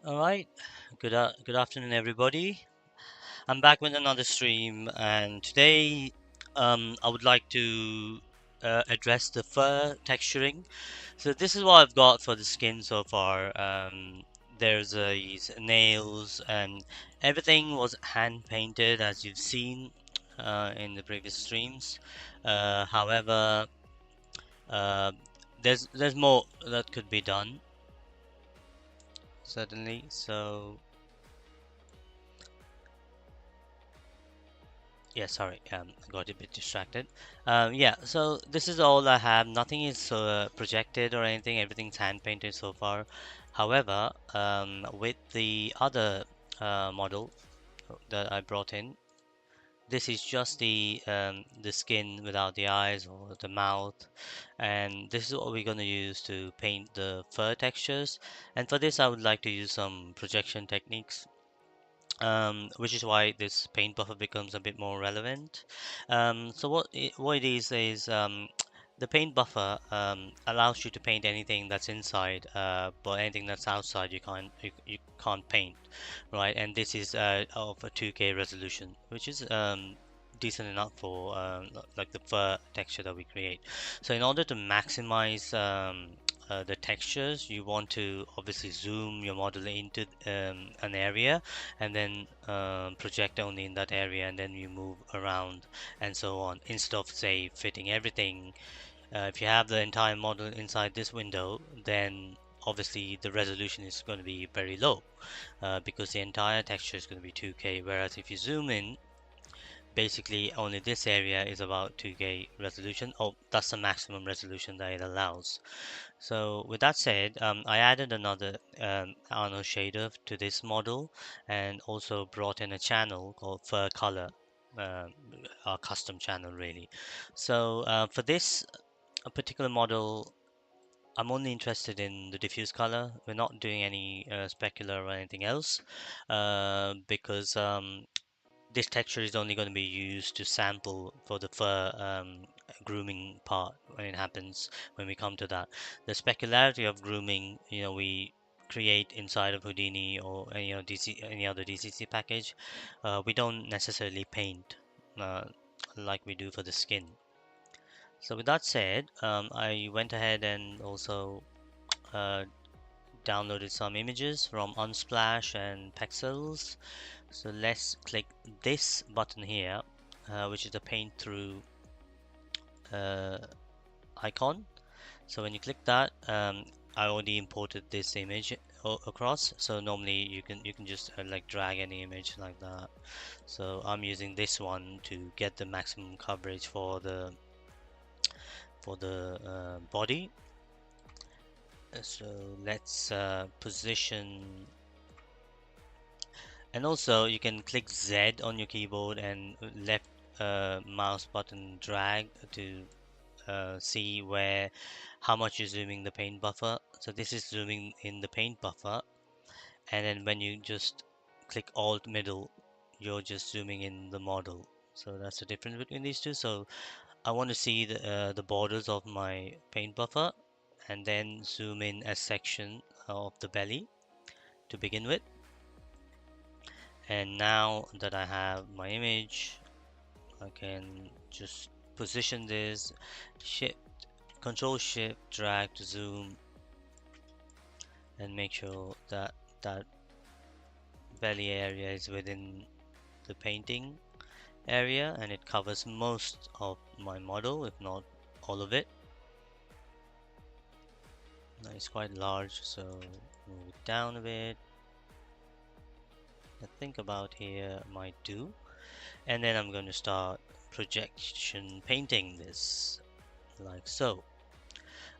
All right. Good afternoon, everybody. I'm back with another stream, and today I would like to address the fur texturing. So this is what I've got for the skin so far. There's these nails, and everything was hand painted, as you've seen in the previous streams. However, uh, there's more that could be done, certainly. So. Yeah, sorry, I got a bit distracted. Yeah, so this is all I have. Nothing is projected or anything. Everything's hand painted so far. However, with the other model that I brought in, this is just the skin without the eyes or the mouth, and this is what we're going to use to paint the fur textures. And for this, I would like to use some projection techniques, which is why this paint buffer becomes a bit more relevant. So what it is the paint buffer allows you to paint anything that's inside, but anything that's outside you can't paint, right? And this is of a 2K resolution, which is decent enough for like the fur texture that we create. So in order to maximize the textures, you want to obviously zoom your model into an area and then project only in that area, and then you move around and so on, instead of say fitting everything. If you have the entire model inside this window, then obviously the resolution is going to be very low, because the entire texture is going to be 2K, whereas if you zoom in, basically only this area is about 2K resolution. Oh, that's the maximum resolution that it allows. So with that said, I added another Arno shader to this model, and also brought in a channel called Fur Color, uh, a custom channel really. So for this particular model, I'm only interested in the diffuse color. We're not doing any specular or anything else, because this texture is only going to be used to sample for the fur grooming part when it happens, when we come to that. The specularity of grooming, we create inside of Houdini or any other DCC package. We don't necessarily paint uh, like we do for the skin. So with that said, I went ahead and also uh, downloaded some images from Unsplash and Pexels. So let's click this button here, which is the paint through uh, icon. So when you click that, I already imported this image across. So normally you can just like drag any image like that. So I'm using this one to get the maximum coverage for the body. So let's position. And also you can click Z on your keyboard and left mouse button drag to see where how much you're zooming the paint buffer. So this is zooming in the paint buffer, and then when you just click Alt middle, you're just zooming in the model. So that's the difference between these two. So I want to see the borders of my paint buffer, and then zoom in a section of the belly to begin with. And now that I have my image, I can just position this, shift, control shift, drag to zoom, and make sure that that belly area is within the painting area, and it covers most of my model, if not all of it. Now it's quite large, so move it down a bit. I think about here might do. And then I'm going to start projection painting this like so.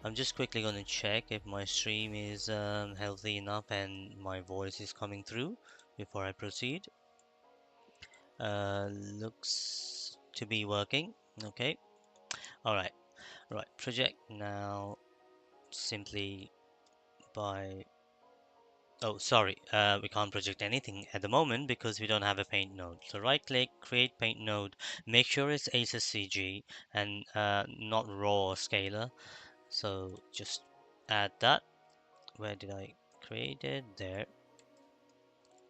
I'm just quickly going to check if my stream is healthy enough and my voice is coming through before I proceed. Looks to be working. Okay. All right. Right. Project now simply by. Oh, sorry. We can't project anything at the moment because we don't have a paint node. So right click, create paint node. Make sure it's ACG and not raw or scalar. So just add that. Where did I create it? There.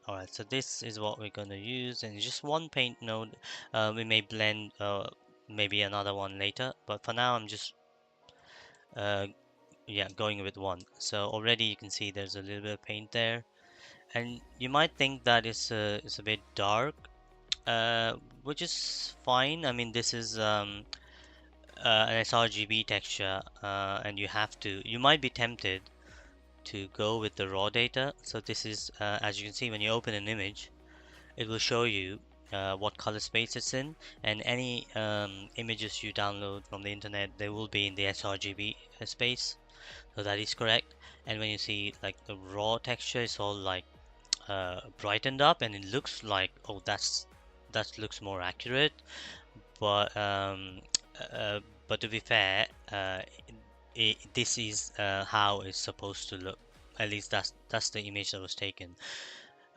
Alright, so this is what we're going to use, and just one paint node. We may blend maybe another one later, but for now I'm just uh, yeah, going with one. So already you can see there's a little bit of paint there, and you might think that it's a bit dark, which is fine. I mean, this is an sRGB texture, and you might be tempted to go with the raw data. So this is, as you can see, when you open an image, it will show you what color space it's in, and any images you download from the internet, they will be in the sRGB space. So that is correct. And when you see like the raw texture, it's all like brightened up, and it looks like, oh, that looks more accurate. But uh, but to be fair, this is how it's supposed to look. At least that's the image that was taken.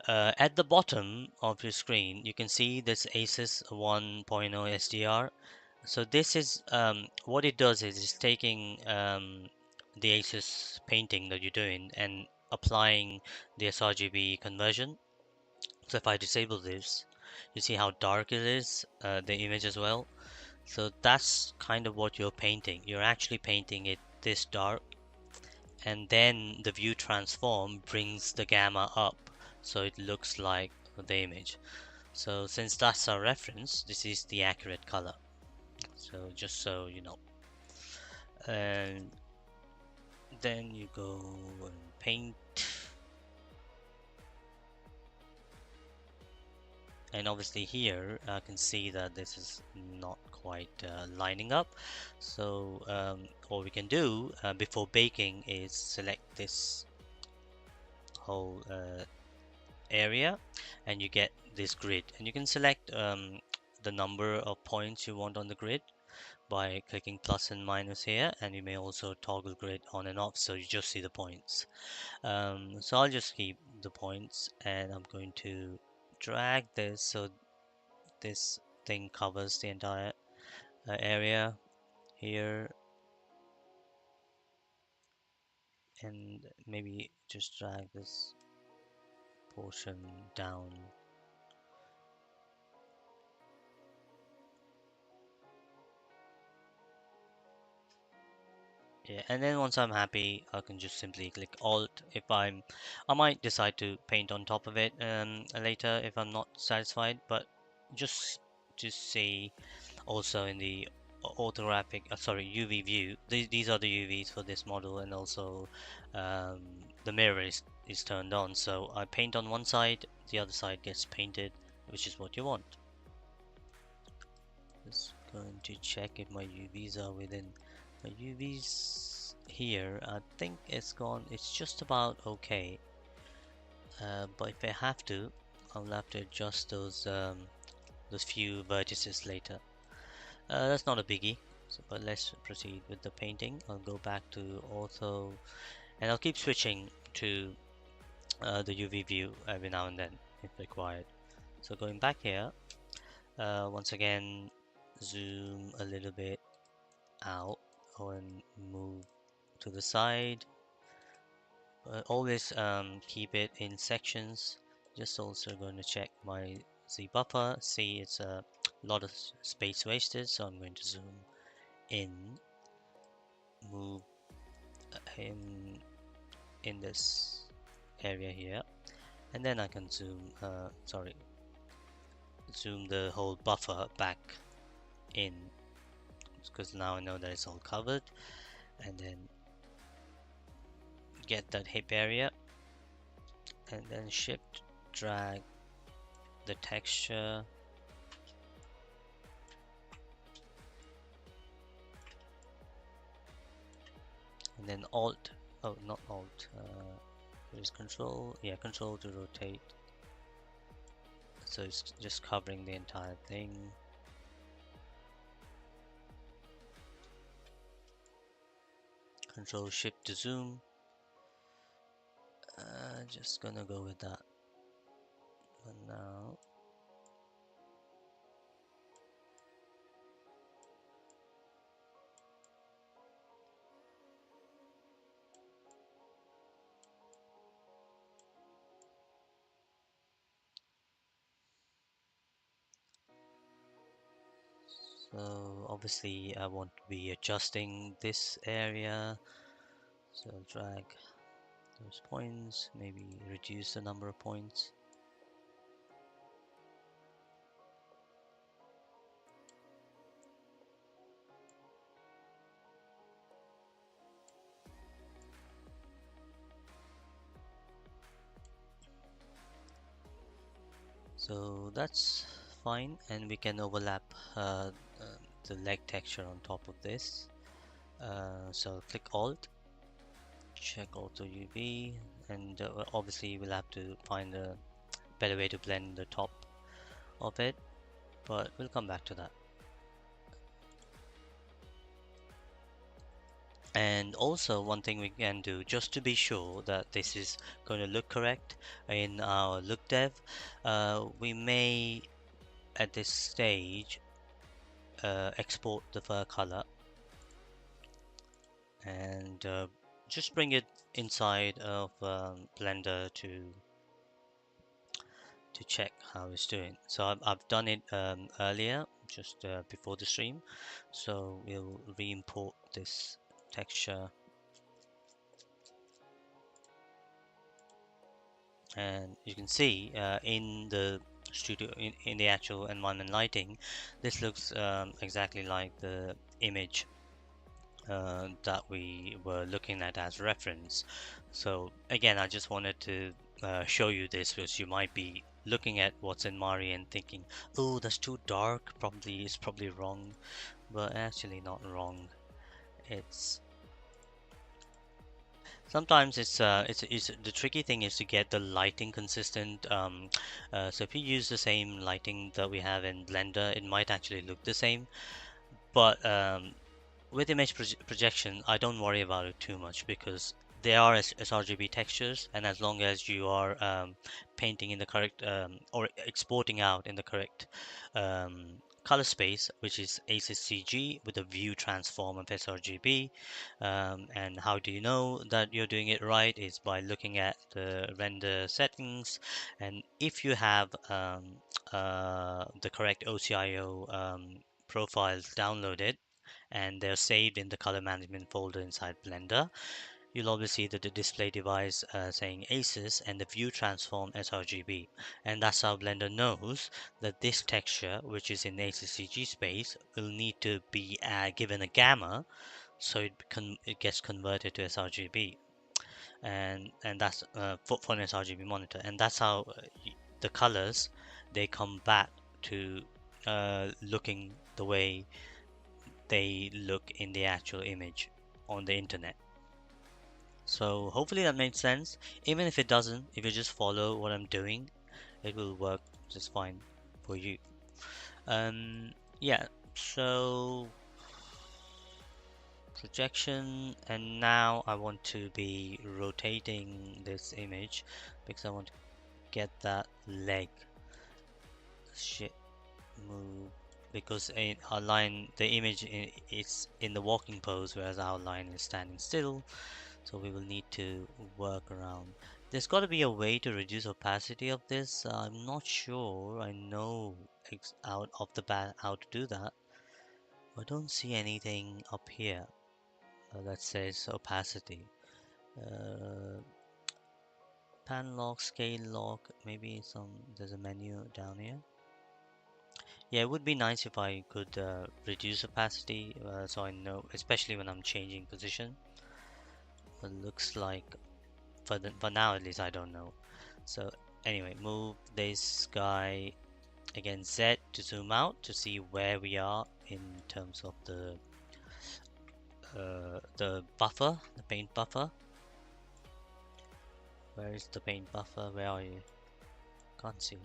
At the bottom of your screen, you can see this ASUS 1.0 SDR. So this is what it does is it's taking the ASUS painting that you're doing and applying the sRGB conversion. So if I disable this, you see how dark it is, the image as well. So that's kind of what you're painting. You're actually painting it this dark, and then the view transform brings the gamma up so it looks like the image. So since that's our reference, this is the accurate color. So just so you know. And then you go and paint. And obviously here I can see that this is not quite lining up. So what we can do before baking is select this whole area, and you get this grid, and you can select the number of points you want on the grid by clicking plus and minus here, and you may also toggle grid on and off so you just see the points. So I'll just keep the points, and I'm going to drag this so this thing covers the entire area here, and maybe just drag this portion down. Yeah, and then once I'm happy, I can just simply click Alt. I might decide to paint on top of it later if I'm not satisfied, but just to see also in the orthographic, sorry, UV view. These are the UVs for this model, and also um, the mirror is turned on. So I paint on one side, the other side gets painted, which is what you want. Just going to check if my UVs are within. My UVs here, I think it's gone. It's just about okay. But if I have to, I'll have to adjust those few vertices later. That's not a biggie. So, but let's proceed with the painting. I'll go back to ortho, and I'll keep switching to the UV view every now and then if required. So going back here, once again, zoom a little bit out and move to the side. Always keep it in sections. Just also going to check my Z buffer. See, it's a lot of space wasted, so I'm going to zoom in, move him in this area here, and then I can zoom the whole buffer back in, because now I know that it's all covered, and then get that hip area, and then shift drag the texture, and then alt, oh, not alt, there's control, yeah, control to rotate, so it's just covering the entire thing. Control shift to zoom. Just gonna go with that for now. So obviously I want to be adjusting this area. So drag those points, maybe reduce the number of points. So that's fine, and we can overlap uh, the leg texture on top of this. So click Alt, check Auto UV, and obviously we'll have to find a better way to blend the top of it, but we'll come back to that. And also one thing we can do just to be sure that this is going to look correct in our look dev, we may at this stage export the fur color and just bring it inside of Blender to check how it's doing. So I've done it earlier, just before the stream. So we'll re-import this texture, and you can see in the studio, in the actual environment lighting, this looks exactly like the image that we were looking at as reference. So again, I just wanted to show you this because you might be looking at what's in Mari and thinking, oh, that's too dark, probably it's probably wrong, but actually not wrong. It's sometimes it's the tricky thing is to get the lighting consistent. So if you use the same lighting that we have in Blender, it might actually look the same, but with image projection, I don't worry about it too much because there are sRGB textures, and as long as you are painting in the correct or exporting out in the correct color space, which is ACCG with a view transform of sRGB. And how do you know that you're doing it right is by looking at the render settings, and if you have the correct OCIO profiles downloaded and they're saved in the color management folder inside Blender, you'll obviously see that the display device saying ACES and the view transform sRGB. And that's how Blender knows that this texture, which is in ACCG space, will need to be given a gamma so it gets converted to sRGB. And that's for an sRGB monitor. And that's how the colors, they come back to looking the way they look in the actual image on the internet. So hopefully that made sense. Even if it doesn't, if you just follow what I'm doing, it will work just fine for you. Yeah, so projection, and now I want to be rotating this image because I want to get that leg shit move, because in our line the image is in the walking pose whereas our line is standing still, so we will need to work around. There's got to be a way to reduce opacity of this. I'm not sure I know out of the bat how to do that. I don't see anything up here that says opacity. uh, Pan lock, scale lock, maybe there's a menu down here. Yeah, it would be nice if I could reduce opacity so I know, especially when I'm changing position. It looks like for now at least I don't know. So anyway, move this guy again, Z to zoom out to see where we are in terms of the buffer, the paint buffer. Where is the paint buffer? Where are you? Can't see it.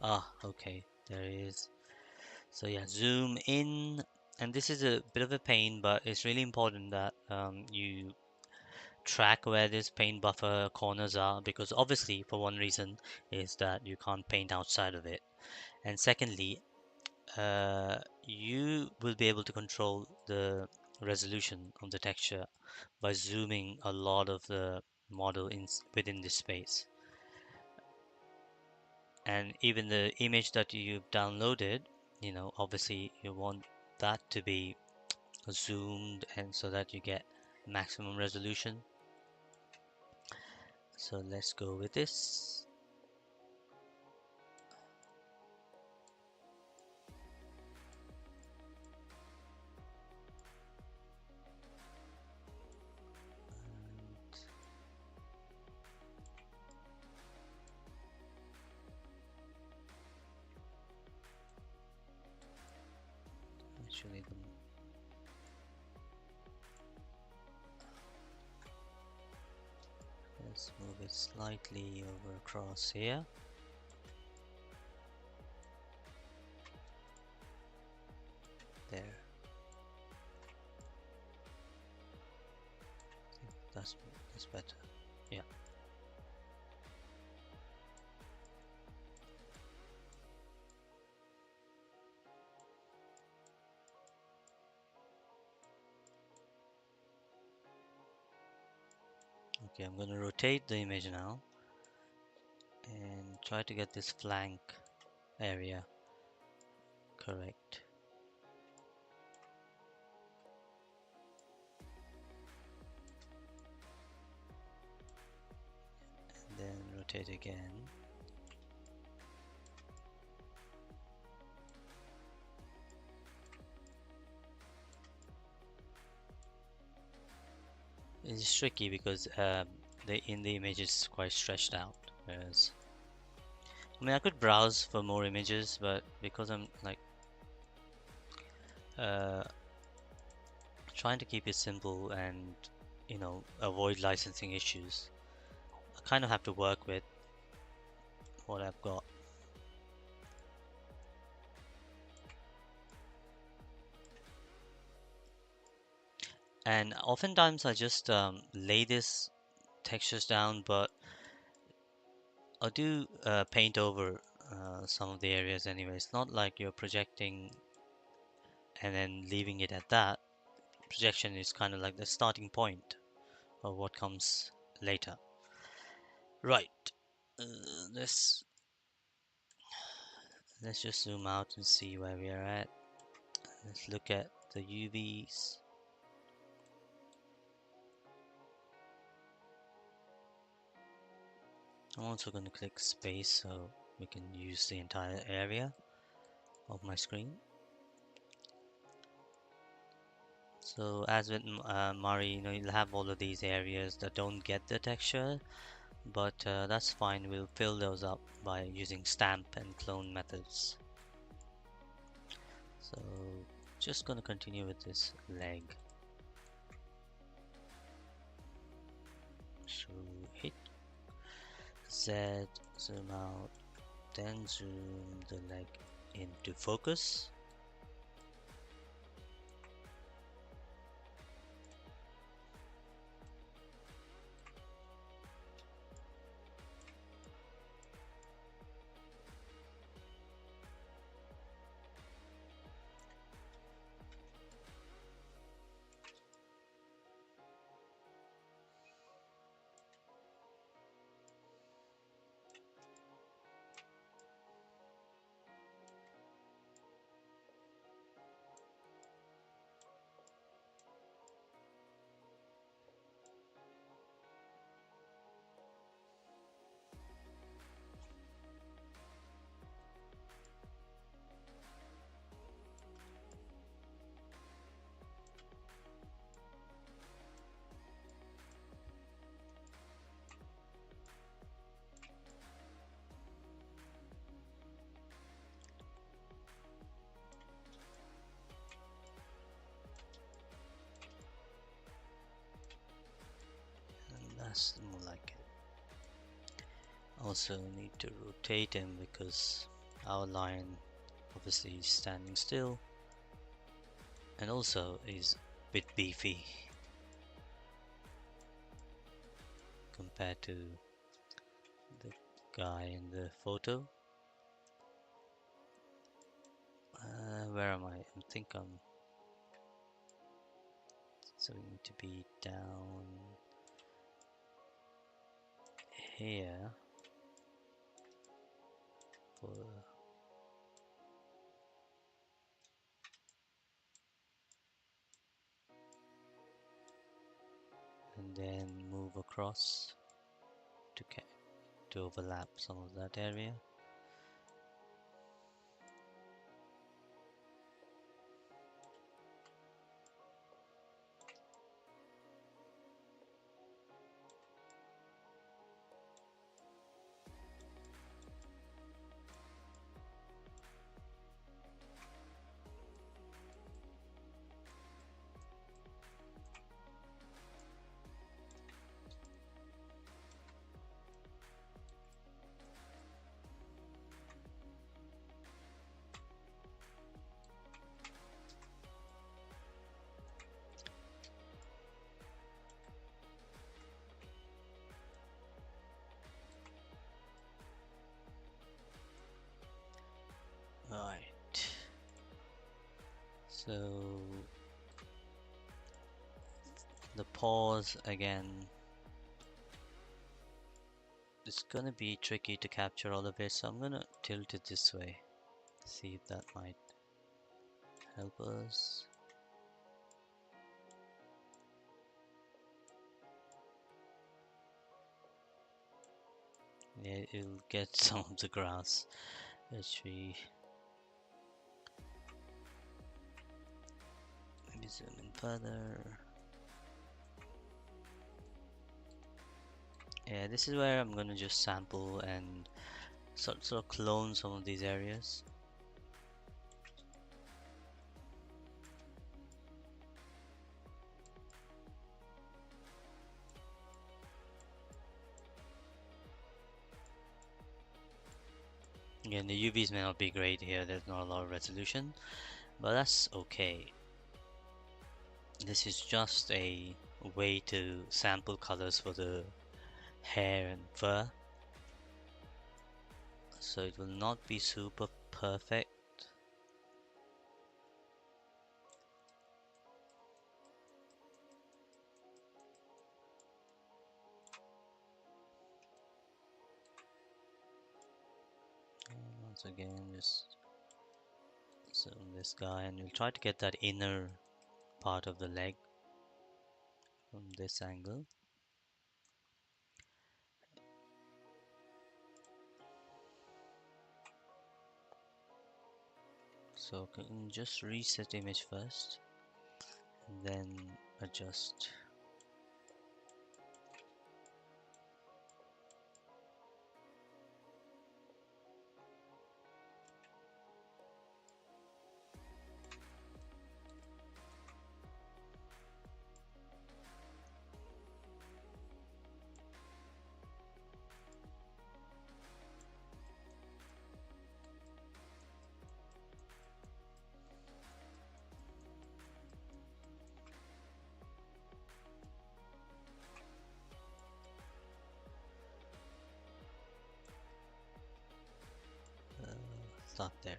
Ah, okay, there it is. So yeah, zoom in, and this is a bit of a pain, but it's really important that you track where this paint buffer corners are, because obviously for one reason is that you can't paint outside of it, and secondly, you will be able to control the resolution of the texture by zooming a lot of the model within this space. And even the image that you've downloaded, obviously you want that to be zoomed and so that you get maximum resolution. So let's go with this. Actually, let's move it slightly over across here. There. That's better. Yeah. Okay, I'm going to rotate the image now and try to get this flank area correct. And then rotate again. It's tricky because in the image is quite stretched out, whereas I mean I could browse for more images, but because I'm like uh, trying to keep it simple and avoid licensing issues, I kind of have to work with what I've got. And oftentimes I just lay this textures down, but I'll do paint over some of the areas anyway. It's not like you're projecting and then leaving it at that. Projection is kind of like the starting point of what comes later. Right. Uh, let's let's just zoom out and see where we are at. Let's look at the UVs. I'm also going to click space so we can use the entire area of my screen. So as with Mari, you'll have all of these areas that don't get the texture, but that's fine. We'll fill those up by using stamp and clone methods. So just going to continue with this leg. So hit Z, zoom out, then zoom the leg into focus. That's more like it. Also need to rotate him because our lion obviously is standing still and also is a bit beefy compared to the guy in the photo. where am I? I think I'm. So we need to be down here for, and then move across to to overlap some of that area. Right. So the pause again. It's gonna be tricky to capture all of it, so I'm gonna tilt it this way. See if that might help us. Yeah, it'll get some of the grass, which we maybe zoom in further. Yeah, this is where I'm gonna just sample and sort of clone some of these areas. Again, the UVs may not be great here, there's not a lot of resolution, but that's okay. This is just a way to sample colors for the hair and fur, so it will not be super perfect. And once again, just zoom this guy, and we'll try to get that inner part of the leg from this angle. So can just reset image first, and then adjust. Start there.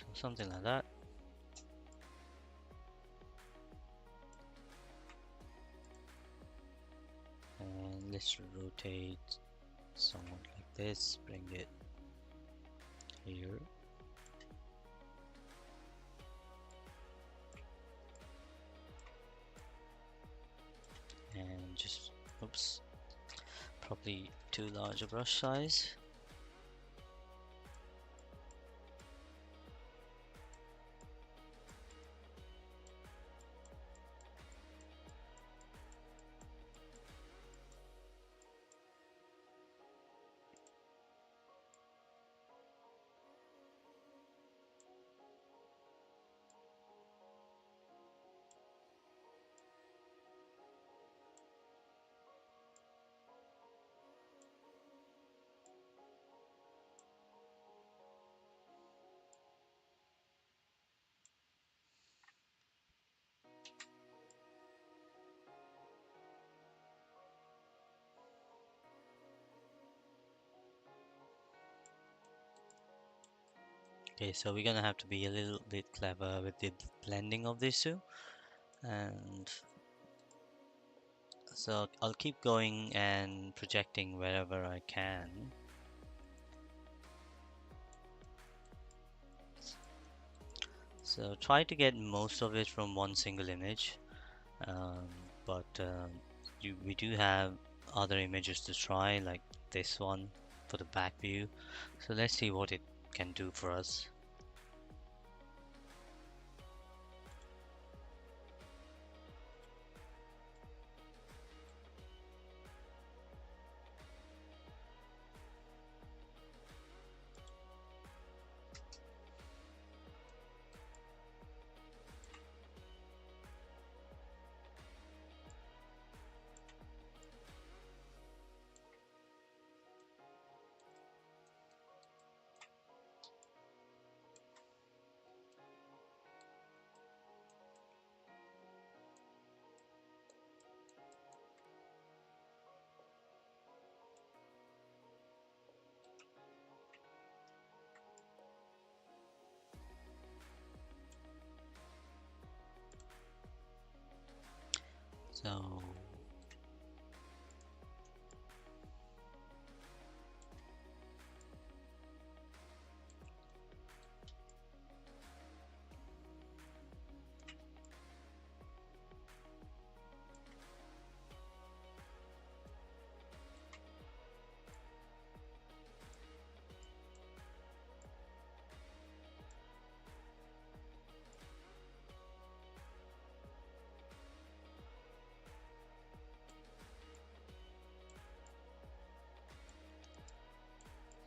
So something like that. And let's rotate somewhat like this, bring it here. And just, oops, probably too large a brush size. Okay, so we're gonna have to be a little bit clever with the blending of these two. And so I'll keep going and projecting wherever I can. So try to get most of it from one single image, um, but we do have other images to try, like this one for the back view. So let's see what it can do for us. So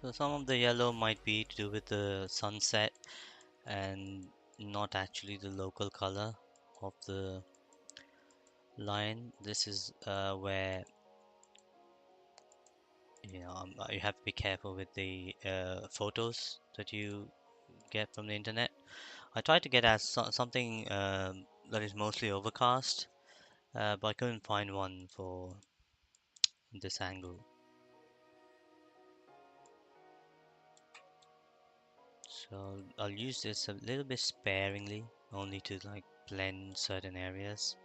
So some of the yellow might be to do with the sunset and not actually the local color of the line. This is where you have to be careful with the photos that you get from the internet. I tried to get as something that is mostly overcast, but I couldn't find one for this angle. So I'll use this a little bit sparingly, only to like blend certain areas.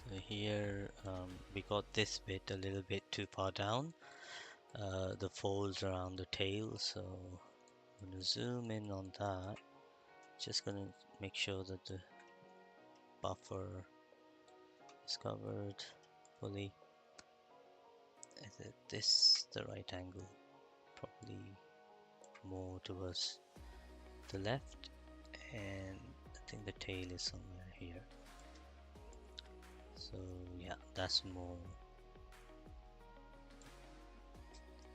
So here we got this bit a little bit too far down, the folds around the tail. So I'm going to zoom in on that. Just going to make sure that the buffer is covered fully. Is it this the right angle? Probably more towards the left, and I think the tail is somewhere here. So yeah, that's more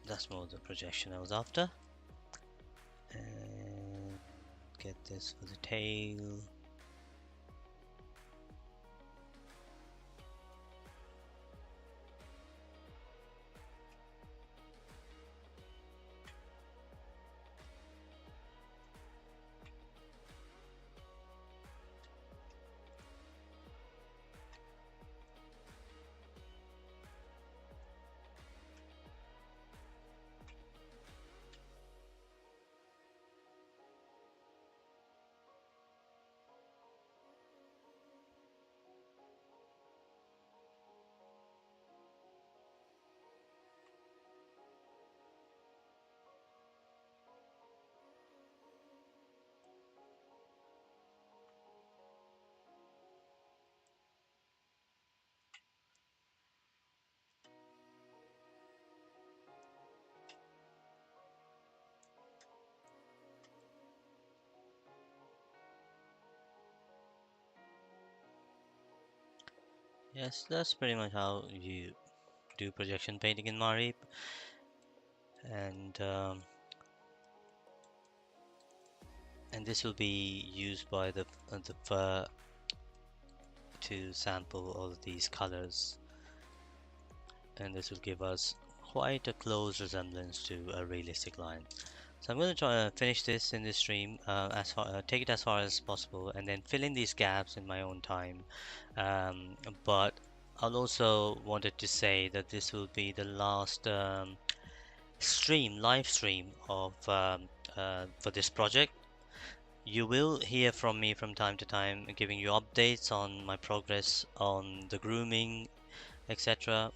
the projection I was after. And get this for the tail. yes, that's pretty much how you do projection painting in Marip, and and this will be used by the fur to sample all of these colors, and this will give us quite a close resemblance to a realistic line. So I'm going to try to finish this in this stream, take it as far as possible, and then fill in these gaps in my own time. But I'll also wanted to say that this will be the last live stream of for this project. You will hear from me from time to time, giving you updates on my progress on the grooming, etc.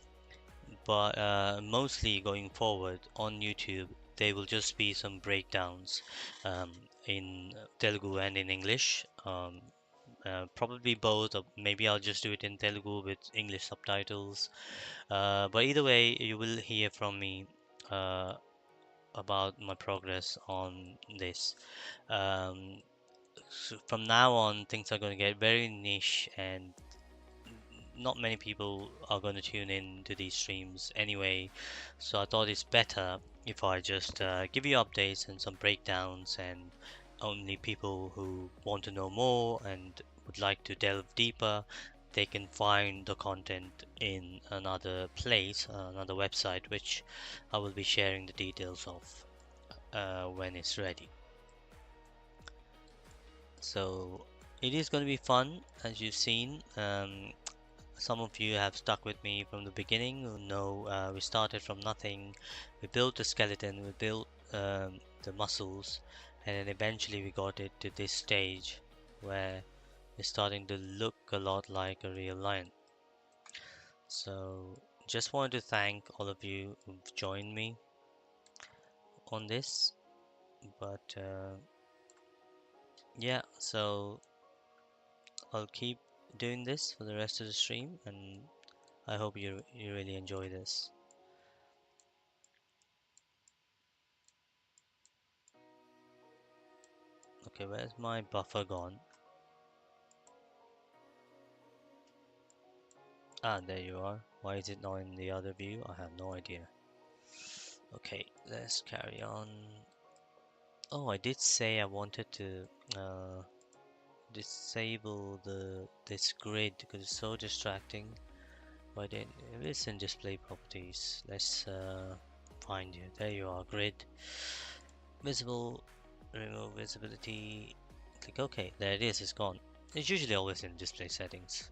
But mostly going forward on YouTube, they will just be some breakdowns um, in Telugu and in English. Probably both, or maybe I'll just do it in Telugu with English subtitles. But either way, you will hear from me uh, about my progress on this. Um, so from now on, things are going to get very niche, and not many people are going to tune in to these streams anyway. So I thought it's better if I just give you updates and some breakdowns, and only people who want to know more and would like to delve deeper, they can find the content in another place, another website, which I will be sharing the details of when it's ready. So it is going to be fun, as you've seen. Some of you have stuck with me from the beginning who know we started from nothing. We built the skeleton, we built the muscles, and then eventually we got it to this stage where it's starting to look a lot like a real lion. So just want to thank all of you who've joined me on this. But yeah, so I'll keep doing this for the rest of the stream, and I hope you really enjoy this. Okay, where's my buffer gone? Ah, there you are. Why is it not in the other view? I have no idea. Okay, let's carry on. Oh, I did say I wanted to disable this grid because it's so distracting. Why didn't it's in display properties? Let's find you. There you are, grid. Visible, remove visibility. Click OK. There it is, it's gone. It's usually always in display settings.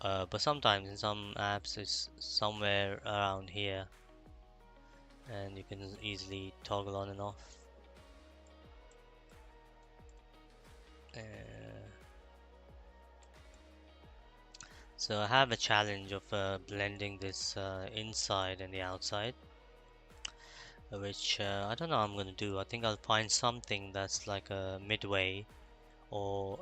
But sometimes in some apps it's somewhere around here and you can easily toggle on and off. Uh, so I have a challenge of blending this inside and the outside, which I don't know how I'm gonna do. I think I'll find something that's like a midway, or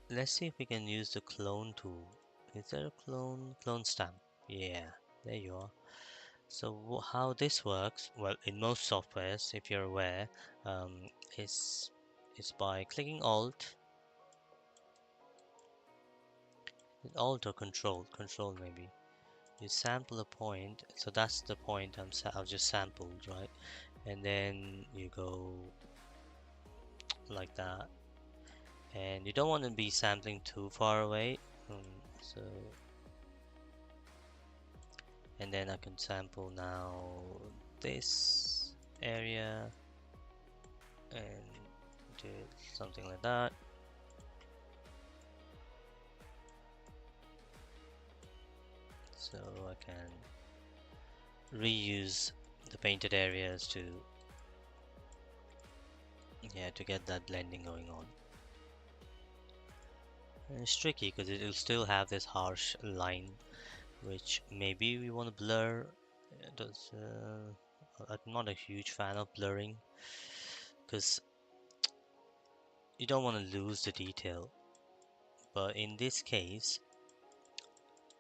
let's see if we can use the clone tool. Is there a clone stamp? Yeah, there you are. So how this works, well, in most softwares, if you're aware, um, is is by clicking Alt or Control maybe. You sample a point, so that's the point I've just sampled, right? And then you go like that, and you don't want to be sampling too far away. So, and then I can sample now this area and do something like that. So I can reuse the painted areas to, yeah, to get that blending going on. And it's tricky because it will still have this harsh line, which maybe we want to blur. I'm not a huge fan of blurring because you don't want to lose the detail. But in this case,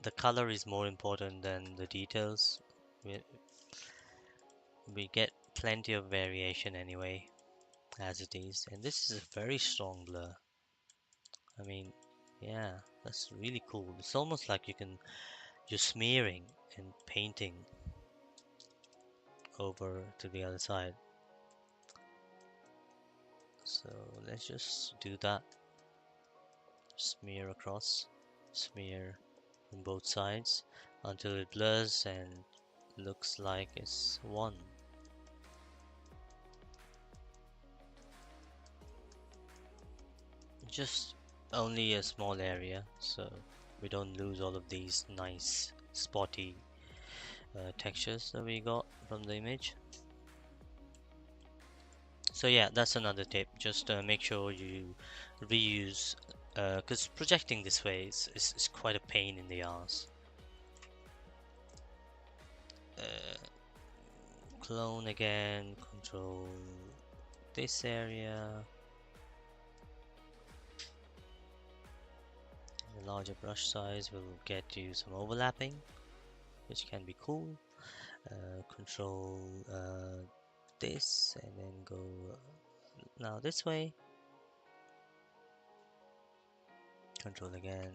the color is more important than the details. We, we get plenty of variation anyway, as it is. And this is a very strong blur. I mean, Yeah, that's really cool. It's almost like you're smearing and painting over to the other side. So let's just do that. Smear across, smear on both sides until it blurs and looks like it's one. Just only a small area, so we don't lose all of these nice spotty textures that we got from the image. So yeah, that's another tip. Just make sure you reuse, because projecting this way is quite a pain in the ass. Uh, Clone again, control this area. The larger brush size will get you some overlapping, which can be cool. Control this and then go now this way. Control again.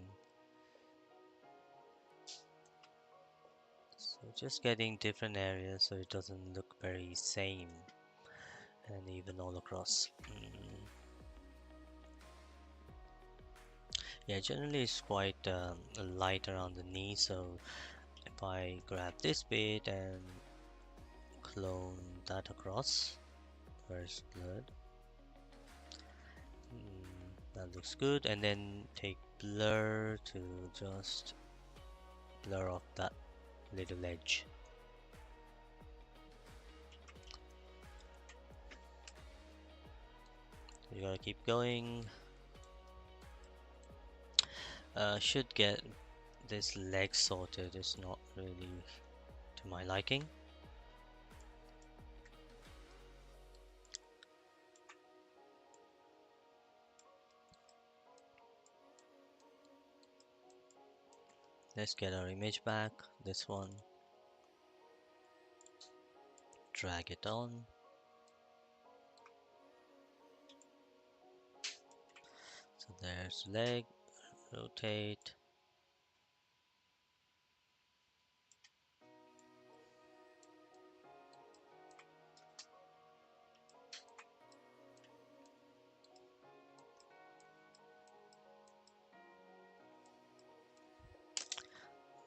So just getting different areas so it doesn't look very same and even all across. Yeah, generally it's quite light around the knee, so if I grab this bit and clone that across where it's blurred, that looks good, and then take blur to just blur off that little edge. You gotta keep going. Should get this leg sorted. It's not really to my liking. Let's get our image back. This one. Drag it on. So there's leg. Rotate.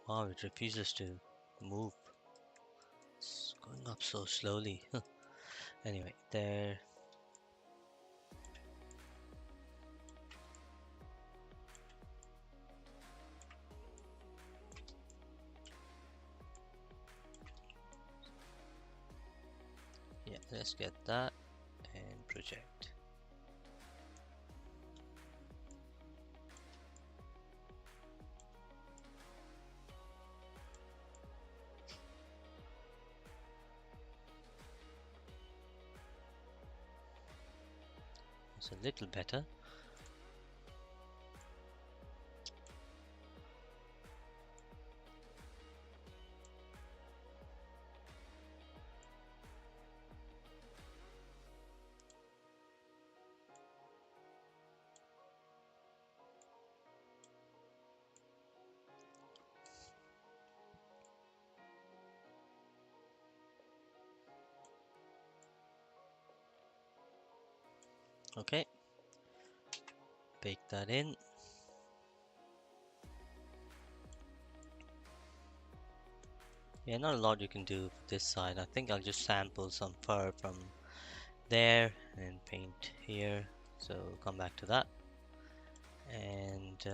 Wow, it refuses to move. It's going up so slowly. Anyway, there. Yeah, let's get that and project. It's a little better. Okay, bake that in. Yeah, not a lot you can do for this side. I think I'll just sample some fur from there and paint here. So come back to that. And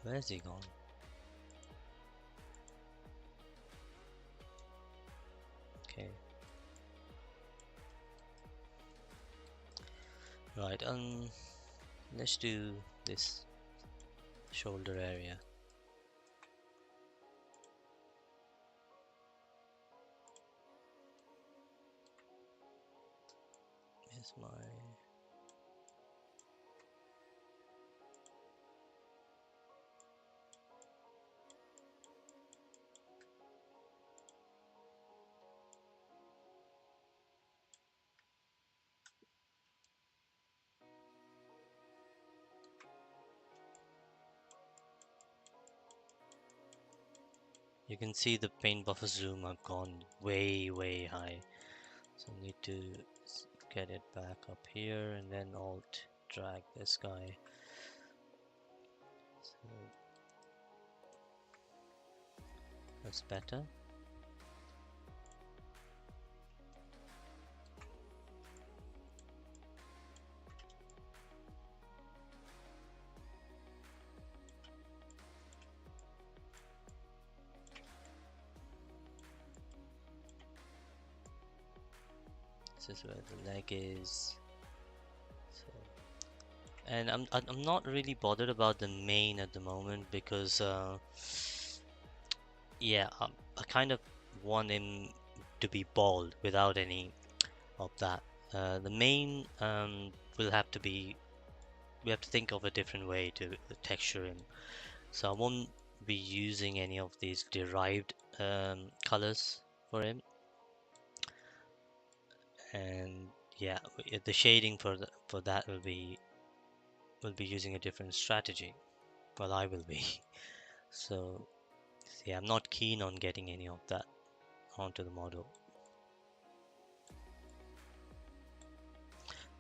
where's he gone? Okay. Right, let's do this shoulder area. Here's my You can see the paint buffer zoom have gone way high. So I need to get it back up here and then alt drag this guy. So that's better. This is where the leg is. So, and I'm not really bothered about the mane at the moment because yeah, I kind of want him to be bald without any of that. The mane will have to be, we have to think of a different way to texture him. So I won't be using any of these derived colors for him. And yeah, the shading for that will be using a different strategy. Well, I will be. So yeah, I'm not keen on getting any of that onto the model.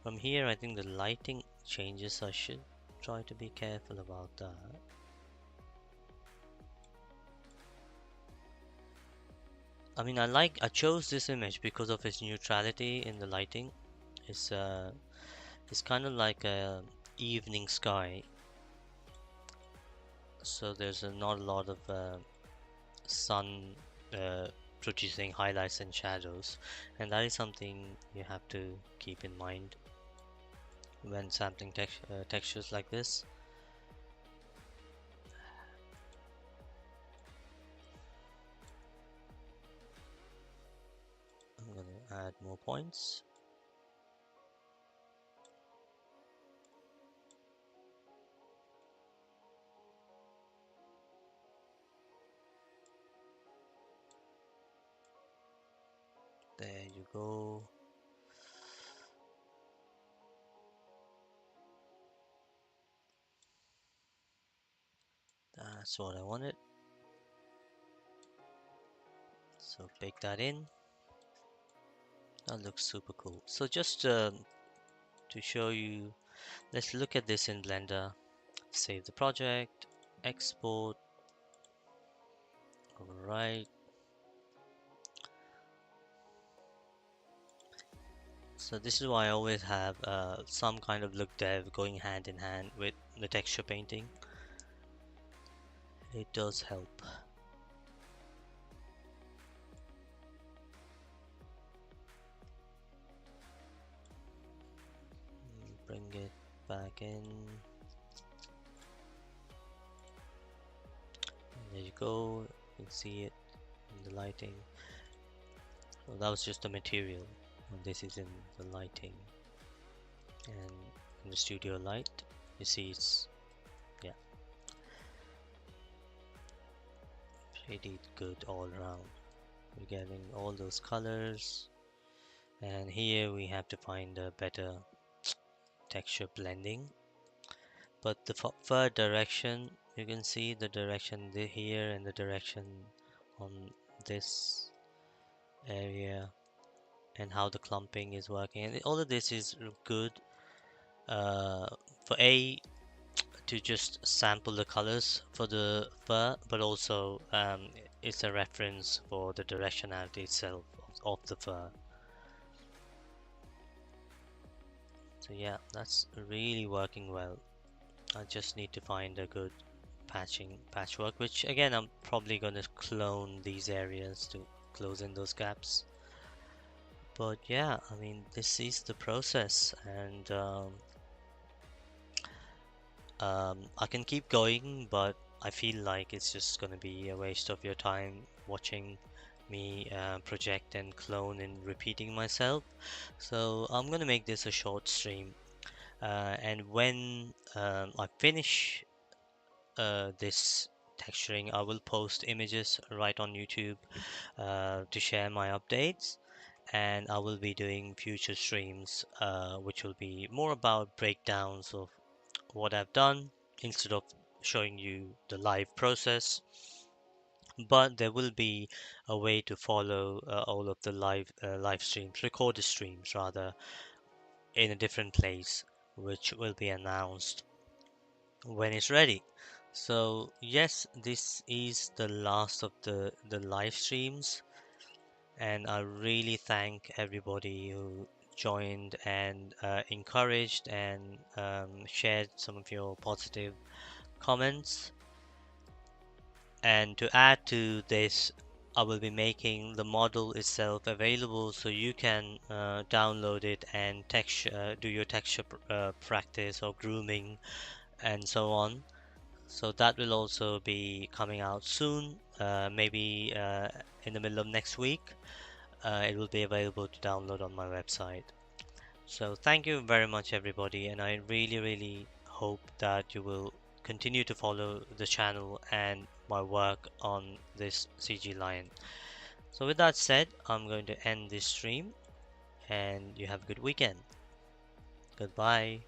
From here, I think the lighting changes. I should try to be careful about that. I mean, I chose this image because of its neutrality in the lighting. It's kind of like a evening sky, so there's not a lot of sun uh, producing highlights and shadows, and that is something you have to keep in mind when sampling textures like this. I'm going to add more points. There you go. That's what I wanted. So bake that in. That looks super cool. So just to show you, let's look at this in Blender. Save the project, export. Alright. So this is why I always have some kind of look dev going hand in hand with the texture painting. It does help. Bring it back in. And there you go. You can see it in the lighting. So that was just the material. And this is in the lighting. And in the studio light, you see it's, yeah, pretty good all around. We're getting all those colors. And here we have to find a better texture blending. But the fur direction, you can see the direction here and the direction on this area and how the clumping is working. And all of this is good uh, for to just sample the colors for the fur, but also it's a reference for the directionality itself of the fur. So yeah, that's really working well. I just need to find a good patchwork, which again I'm probably going to clone these areas to close in those gaps. But yeah, I mean, this is the process, and I can keep going, but I feel like it's just going to be a waste of your time watching me project and clone and repeating myself. So I'm going to make this a short stream, and when I finish this texturing, I will post images right on YouTube to share my updates, and I will be doing future streams which will be more about breakdowns of what I've done instead of showing you the live process. but there will be a way to follow all of the live streams, recorded streams rather, in a different place, which will be announced when it's ready. So yes, this is the last of the live streams, and I really thank everybody who joined and encouraged and shared some of your positive comments. And to add to this, I will be making the model itself available so you can download it and do your texture practice or grooming and so on. So that will also be coming out soon, maybe in the middle of next week. It will be available to download on my website. So thank you very much, everybody, and I really, really hope that you will continue to follow the channel and my work on this CG line. So with that said, I'm going to end this stream, and you have a good weekend. Goodbye.